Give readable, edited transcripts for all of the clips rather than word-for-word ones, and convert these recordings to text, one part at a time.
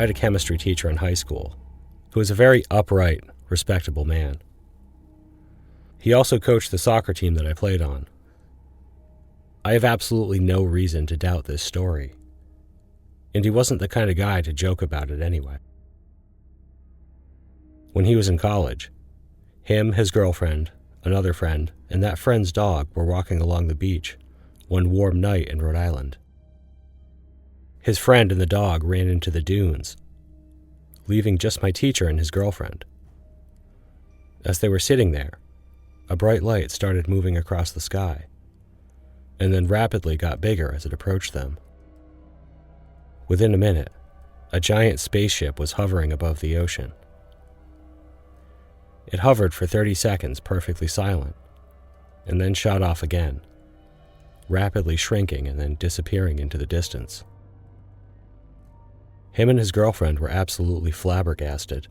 had a chemistry teacher in high school who was a very upright, respectable man. He also coached the soccer team that I played on. I have absolutely no reason to doubt this story, and he wasn't the kind of guy to joke about it anyway. When he was in college, him, his girlfriend, another friend, and that friend's dog were walking along the beach one warm night in Rhode Island. His friend and the dog ran into the dunes, leaving just my teacher and his girlfriend. As they were sitting there, a bright light started moving across the sky, and then rapidly got bigger as it approached them. Within a minute, a giant spaceship was hovering above the ocean. It hovered for 30 seconds perfectly silent, and then shot off again, rapidly shrinking and then disappearing into the distance. Him and his girlfriend were absolutely flabbergasted.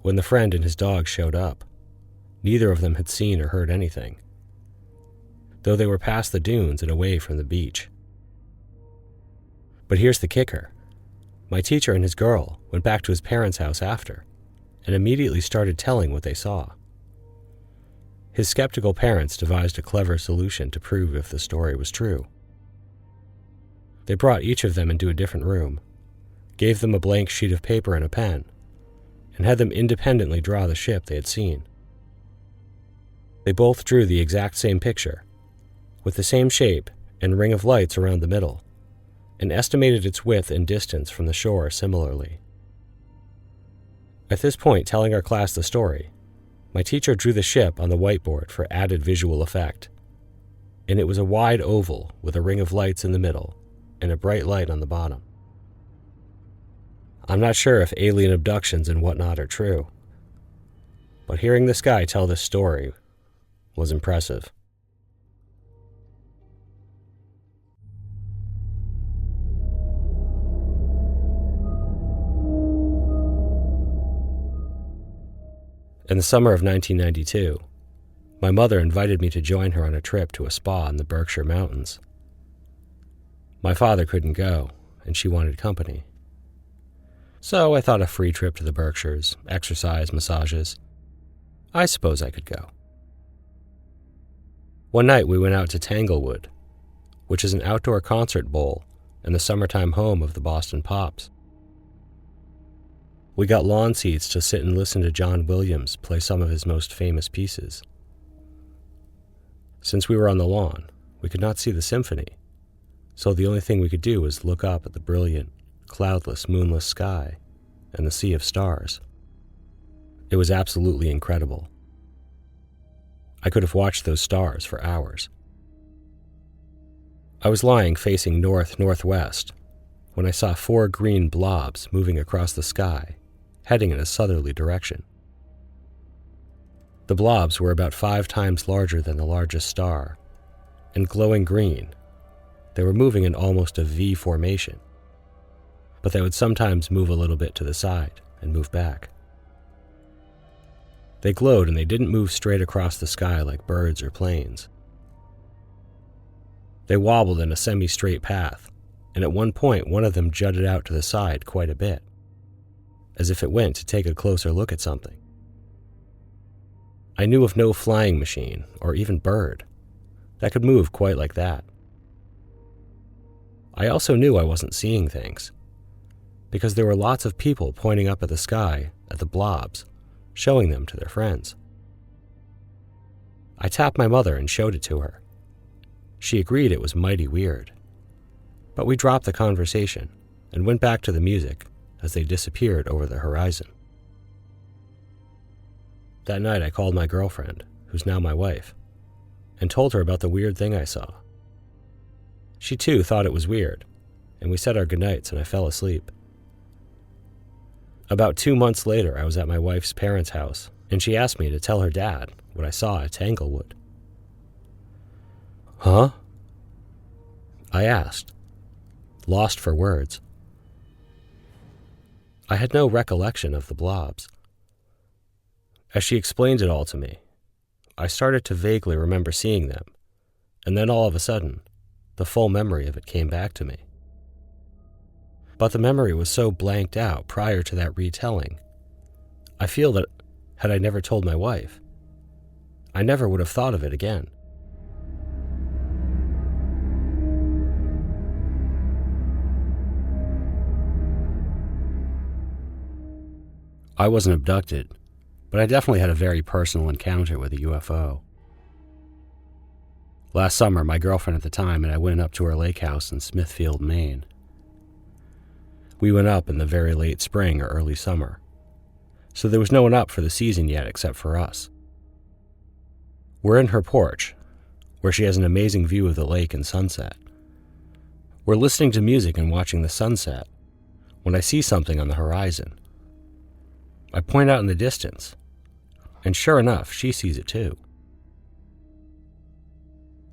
When the friend and his dog showed up, neither of them had seen or heard anything, though they were past the dunes and away from the beach. But here's the kicker. My teacher and his girl went back to his parents' house after, and immediately started telling what they saw. His skeptical parents devised a clever solution to prove if the story was true. They brought each of them into a different room, gave them a blank sheet of paper and a pen, and had them independently draw the ship they had seen. They both drew the exact same picture, with the same shape and ring of lights around the middle, and estimated its width and distance from the shore similarly. At this point, telling our class the story, my teacher drew the ship on the whiteboard for added visual effect, and it was a wide oval with a ring of lights in the middle and a bright light on the bottom. I'm not sure if alien abductions and whatnot are true, but hearing this guy tell this story was impressive. In the summer of 1992, my mother invited me to join her on a trip to a spa in the Berkshire Mountains. My father couldn't go, and she wanted company. So I thought a free trip to the Berkshires, exercise, massages. I suppose I could go. One night we went out to Tanglewood, which is an outdoor concert bowl and the summertime home of the Boston Pops. We got lawn seats to sit and listen to John Williams play some of his most famous pieces. Since we were on the lawn, we could not see the symphony, so the only thing we could do was look up at the brilliant, cloudless, moonless sky and the sea of stars. It was absolutely incredible. I could have watched those stars for hours. I was lying facing north-northwest when I saw 4 green blobs moving across the sky, heading in a southerly direction. The blobs were about 5 times larger than the largest star, and glowing green. They were moving in almost a V formation, but they would sometimes move a little bit to the side and move back. They glowed and they didn't move straight across the sky like birds or planes. They wobbled in a semi-straight path, and at one point one of them jutted out to the side quite a bit, as if it went to take a closer look at something. I knew of no flying machine, or even bird, that could move quite like that. I also knew I wasn't seeing things, because there were lots of people pointing up at the sky at the blobs, showing them to their friends. I tapped my mother and showed it to her. She agreed it was mighty weird, but we dropped the conversation and went back to the music as they disappeared over the horizon. That night I called my girlfriend, who's now my wife, and told her about the weird thing I saw. She too thought it was weird, and we said our goodnights and I fell asleep. About 2 months later, I was at my wife's parents' house, and she asked me to tell her dad what I saw at Tanglewood. Huh? I asked, lost for words. I had no recollection of the blobs. As she explained it all to me, I started to vaguely remember seeing them, and then all of a sudden, the full memory of it came back to me. but the memory was so blanked out prior to that retelling. I feel that had I never told my wife, I never would have thought of it again. I wasn't abducted, but I definitely had a very personal encounter with a UFO. Last summer, my girlfriend at the time and I went up to her lake house in Smithfield, Maine. We went up in the very late spring or early summer, so there was no one up for the season yet except for us. We're in her porch, where she has an amazing view of the lake and sunset. We're listening to music and watching the sunset when I see something on the horizon. I point out in the distance, and sure enough, she sees it too.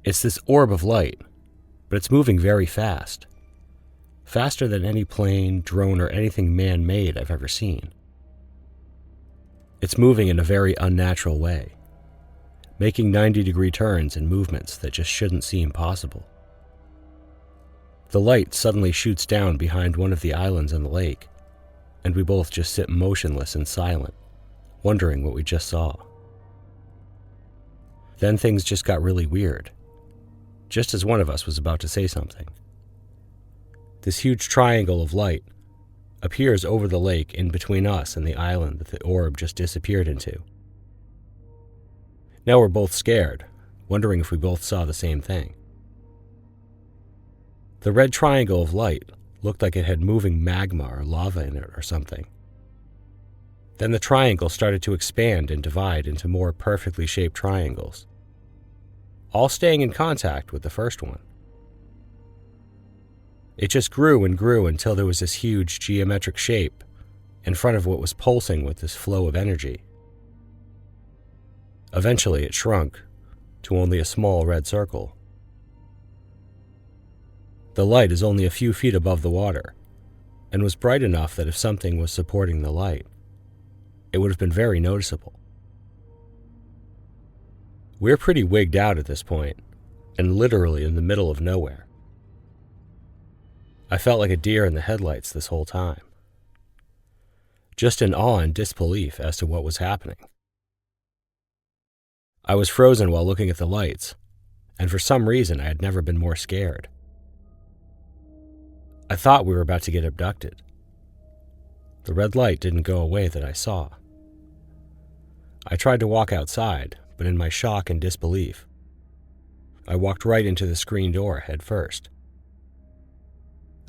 It's this orb of light, but it's moving very fast. Faster than any plane, drone, or anything man-made I've ever seen. It's moving in a very unnatural way, making 90-degree turns and movements that just shouldn't seem possible. The light suddenly shoots down behind one of the islands in the lake, and we both just sit motionless and silent, wondering what we just saw. Then things just got really weird, just as one of us was about to say something. This huge triangle of light appears over the lake in between us and the island that the orb just disappeared into. Now we're both scared, wondering if we both saw the same thing. The red triangle of light looked like it had moving magma or lava in it or something. Then the triangle started to expand and divide into more perfectly shaped triangles, all staying in contact with the first one. It just grew and grew until there was this huge geometric shape in front of what was pulsing with this flow of energy. Eventually it shrunk to only a small red circle. The light is only a few feet above the water, and was bright enough that if something was supporting the light, it would have been very noticeable. We're pretty wigged out at this point, and literally in the middle of nowhere. I felt like a deer in the headlights this whole time, just in awe and disbelief as to what was happening. I was frozen while looking at the lights, and for some reason I had never been more scared. I thought we were about to get abducted. The red light didn't go away that I saw. I tried to walk outside, but in my shock and disbelief, I walked right into the screen door head first.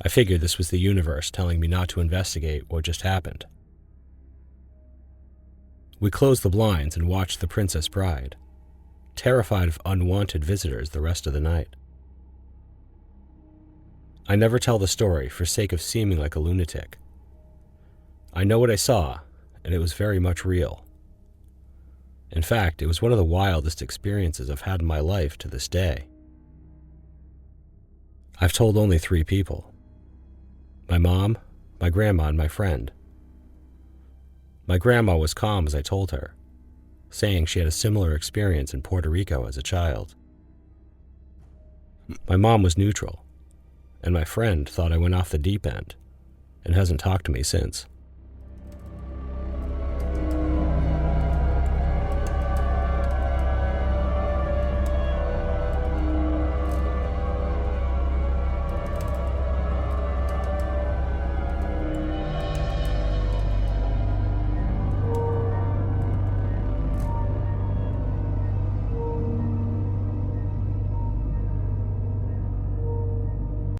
I figured this was the universe telling me not to investigate what just happened. We closed the blinds and watched The Princess Bride, terrified of unwanted visitors the rest of the night. I never tell the story for sake of seeming like a lunatic. I know what I saw, and it was very much real. In fact, it was one of the wildest experiences I've had in my life to this day. I've told only 3 people. My mom, my grandma, and my friend. My grandma was calm as I told her, saying she had a similar experience in Puerto Rico as a child. My mom was neutral, and my friend thought I went off the deep end and hasn't talked to me since.